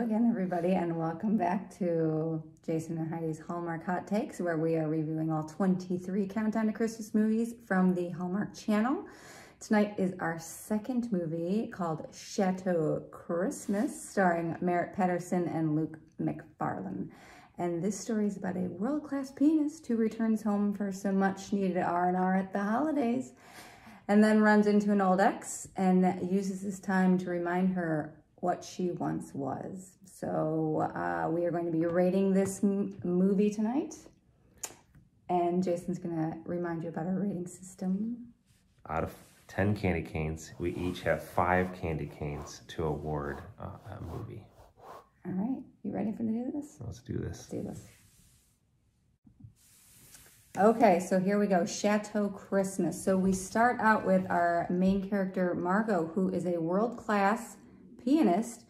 again, everybody, and welcome back to Jason and Heidi's Hallmark Hot Takes, where we are reviewing all 23 Countdown to Christmas movies from the Hallmark channel. Tonight is our second movie called Chateau Christmas, starring Merritt Patterson and Luke McFarlane. And this story is about a world-class pianist who returns home for some much-needed R&R at the holidays, and then runs into an old ex and uses this time to remind her what she once was. So we are going to be rating this movie tonight, and Jason's going to remind you about our rating system. Out of 10 candy canes, we each have 5 candy canes to award a movie. All right, you ready for to do this? Let's do this. Let's do this. Okay, so here we go, Chateau Christmas. So we start out with our main character, Margot, who is a world-class pianist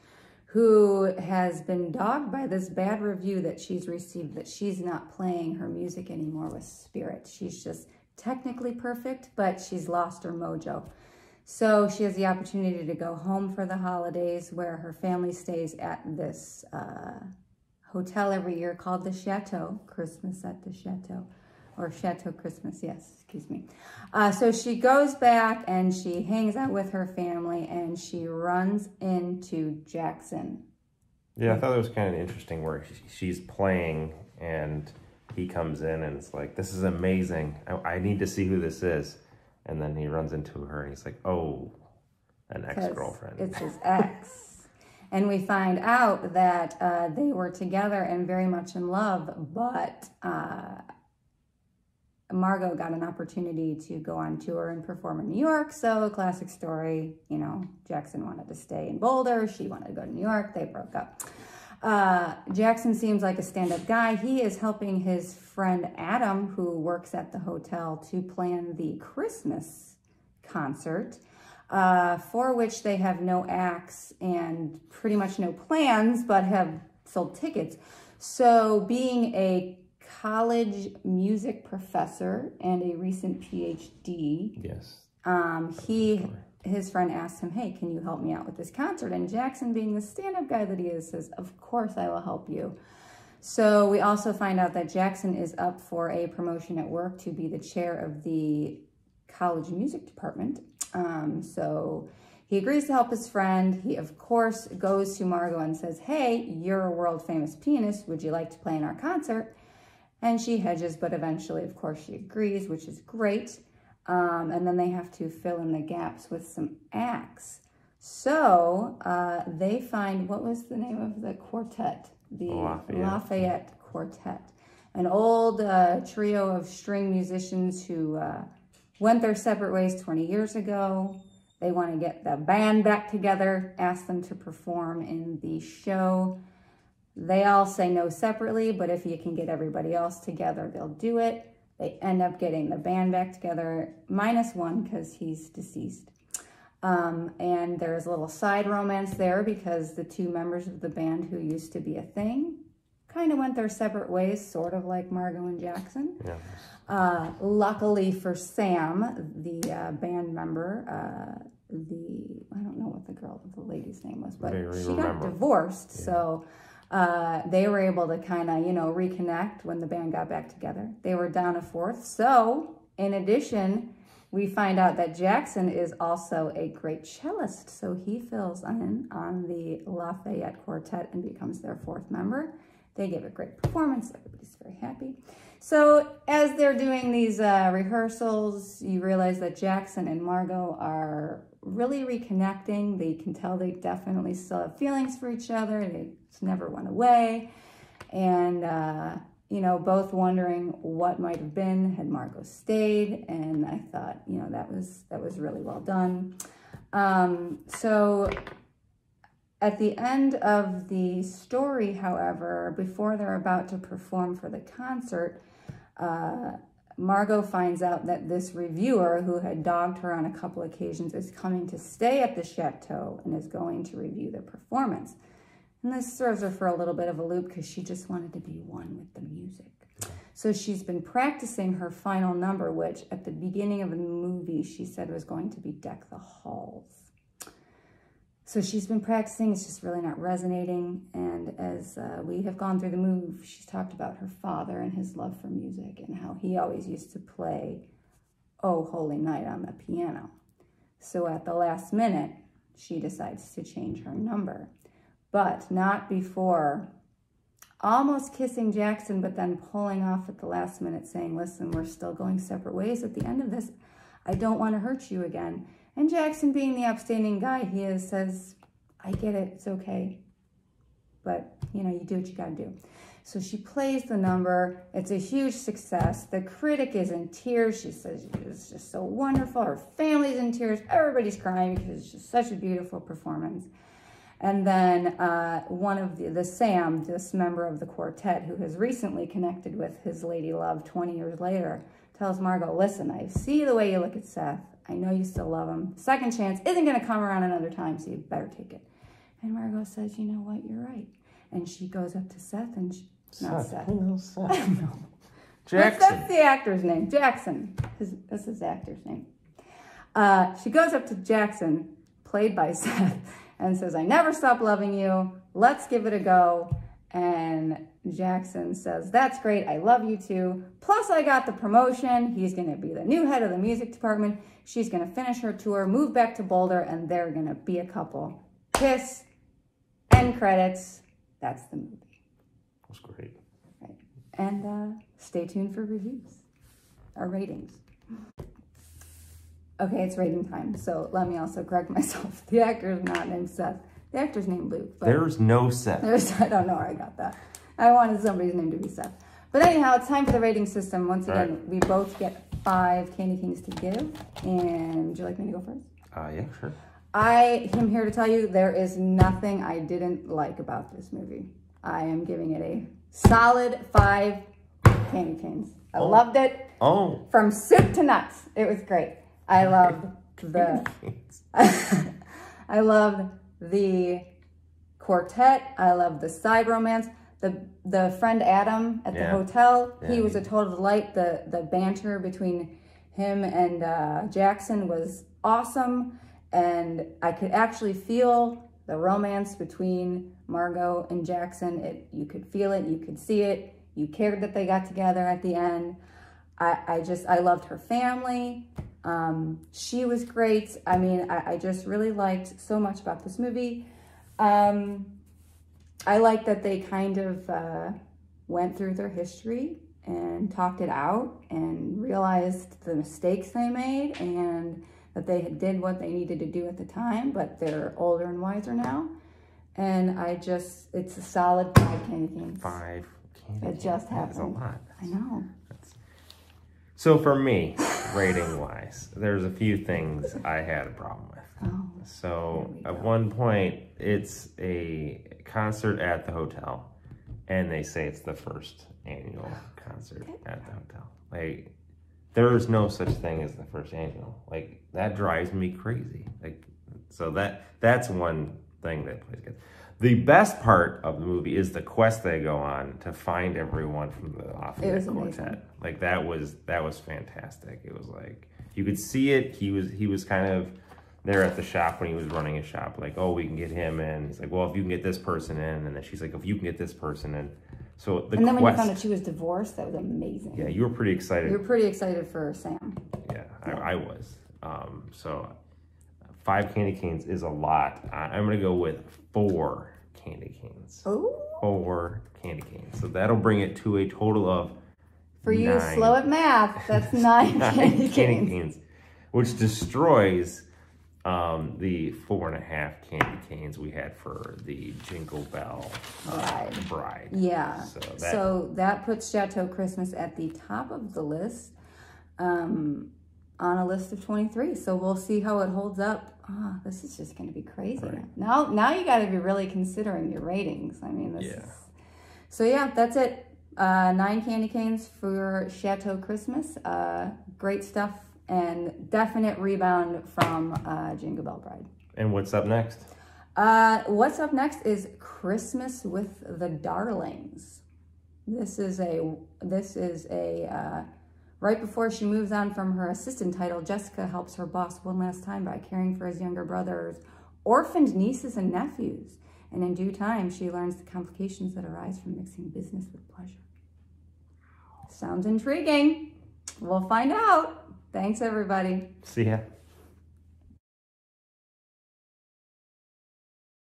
who has been dogged by this bad review that she's received, that she's not playing her music anymore with spirit. She's just technically perfect, but she's lost her mojo. So she has the opportunity to go home for the holidays, where her family stays at this hotel every year called the Chateau, Christmas at the Chateau. Or Chateau Christmas, yes, excuse me. So she goes back and she hangs out with her family, and she runs into Jackson. Yeah, I thought it was kind of interesting where she's playing and he comes in and it's like, this is amazing. I need to see who this is. And then he runs into her and he's like, oh, an ex-girlfriend. It's his ex. And we find out that they were together and very much in love, but Margot got an opportunity to go on tour and perform in New York. So classic story, you know, Jackson wanted to stay in Boulder. She wanted to go to New York. They broke up. Jackson seems like a stand-up guy. He is helping his friend Adam, who works at the hotel, to plan the Christmas concert, for which they have no acts and pretty much no plans, but have sold tickets. So being a college music professor and a recent PhD. Yes. His friend asked him, hey, can you help me out with this concert? And Jackson, being the stand-up guy that he is, says, of course I will help you. So we also find out that Jackson is up for a promotion at work to be the chair of the college music department. So he agrees to help his friend. He, of course, goes to Margot and says, hey, you're a world-famous pianist. Would you like to play in our concert? And she hedges, but eventually, of course, she agrees, which is great. And then they have to fill in the gaps with some acts. So they find, what was the name of the quartet? The Lafayette Quartet. An old trio of string musicians who went their separate ways 20 years ago. They want to get the band back together, ask them to perform in the show. They all say no separately, but if you can get everybody else together, they'll do it. They end up getting the band back together, minus one because he's deceased. And there's a little side romance there because the 2 members of the band who used to be a thing kind of went their separate ways, sort of like Margot and Jackson. Yeah. Luckily for Sam, the band member, I don't know what the lady's name was, but she got divorced, yeah. So they were able to kind of, reconnect when the band got back together. They were down a 4th. So in addition, we find out that Jackson is also a great cellist. So he fills in on the Lafayette Quartet and becomes their 4th member. They give a great performance. Everybody's very happy. So as they're doing these rehearsals, you realize that Jackson and Margot are really reconnecting. They can tell they definitely still have feelings for each other. They never went away. And, both wondering what might have been had Margot stayed. And I thought, that was really well done. So at the end of the story, however, before they're about to perform for the concert, Margot finds out that this reviewer who had dogged her on a couple occasions is coming to stay at the Chateau and is going to review the performance. And this throws her for a little bit of a loop because she just wanted to be one with the music. So she's been practicing her final number, which at the beginning of the movie she said was going to be Deck the Halls. So she's been practicing, it's just really not resonating. And as we have gone through the move, she's talked about her father and his love for music and how he always used to play Oh Holy Night on the piano. So at the last minute, she decides to change her number, but not before almost kissing Jackson, but then pulling off at the last minute saying, listen, we're still going separate ways at the end of this. I don't want to hurt you again. And Jackson, being the upstanding guy he is, says, I get it, it's okay. But, you know, you do what you gotta do. So she plays the number. It's a huge success. The critic is in tears. She says it's just so wonderful. Her family's in tears. Everybody's crying because it's just such a beautiful performance. And then one of the Sam, this member of the quartet who has recently connected with his lady love 20 years later, tells Margot, listen, I see the way you look at Seth. I know you still love him. Second chance isn't going to come around another time, so you better take it. And Margot says, you know what, you're right. And she goes up to Seth and not Seth. Who knows Seth? I don't know. Jackson. That's the actor's name, Jackson. That's his actor's name. She goes up to Jackson, played by Seth, and says, I never stop loving you. Let's give it a go. And Jackson says, that's great. I love you too. Plus, I got the promotion. He's going to be the new head of the music department. She's going to finish her tour, move back to Boulder, and they're going to be a couple. Kiss, end credits. That's the movie. That was great. Right. And stay tuned for reviews or ratings. Okay, it's rating time. So let me also correct myself. The actor is not named Seth. The actor's named Luke. But there's no Seth. I don't know where I got that. I wanted somebody's name to be Seth. But anyhow, it's time for the rating system. Once again, right. We both get 5 candy canes to give. And would you like me to go first? Yeah, sure. I am here to tell you there is nothing I didn't like about this movie. I am giving it a solid 5 candy canes. I loved it. Oh. From soup to nuts. It was great. I loved the I loved the quartet. I loved the side romance. The friend Adam at the hotel, he was a total delight. The banter between him and Jackson was awesome. And I could actually feel the romance between Margot and Jackson. You could feel it, you could see it. You cared that they got together at the end. I loved her family. She was great. I mean, I just really liked so much about this movie. I like that they kind of went through their history and talked it out and realized the mistakes they made and that they did what they needed to do at the time, but they're older and wiser now. And it's a solid 5 candy canes. 5 candy canes. It just happened. That's a lot. I know. So for me, rating-wise, there's a few things I had a problem with. Oh, so at one point, it's a concert at the hotel, and they say it's the first annual concert at the hotel. Like, there is no such thing as the first annual. Like, that drives me crazy. Like, so that's one thing that plays good. The best part of the movie is the quest they go on to find everyone from the Lafayette Quartet. Like, that was fantastic. It was like, you could see it. He was kind of there at the shop when he was running his shop. Like, oh, we can get him in. He's like, well, if you can get this person in. And then she's like, if you can get this person in. So and then when you found out she was divorced, that was amazing. Yeah, you were pretty excited. You were pretty excited for Sam. Yeah, I was. So 5 candy canes is a lot. I'm going to go with 4 candy canes. Oh. 4 candy canes. So that'll bring it to a total of For 9. you slow at math, that's 9 candy canes. Which destroys the 4.5 candy canes we had for the Jingle Bell Bride. Yeah. So that puts Chateau Christmas at the top of the list on a list of 23. So we'll see how it holds up. This is just going to be crazy. Right. Now you got to be really considering your ratings. I mean, this is... So yeah, that's it. 9 candy canes for Chateau Christmas. Great stuff. And definite rebound from Jingle Bell Bride. And what's up next? What's up next is Christmas with the Darlings. This is a right before she moves on from her assistant title, Jessica helps her boss one last time by caring for his younger brother's orphaned nieces and nephews. And in due time, she learns the complications that arise from mixing business with pleasure. Sounds intriguing. We'll find out. Thanks, everybody. See ya.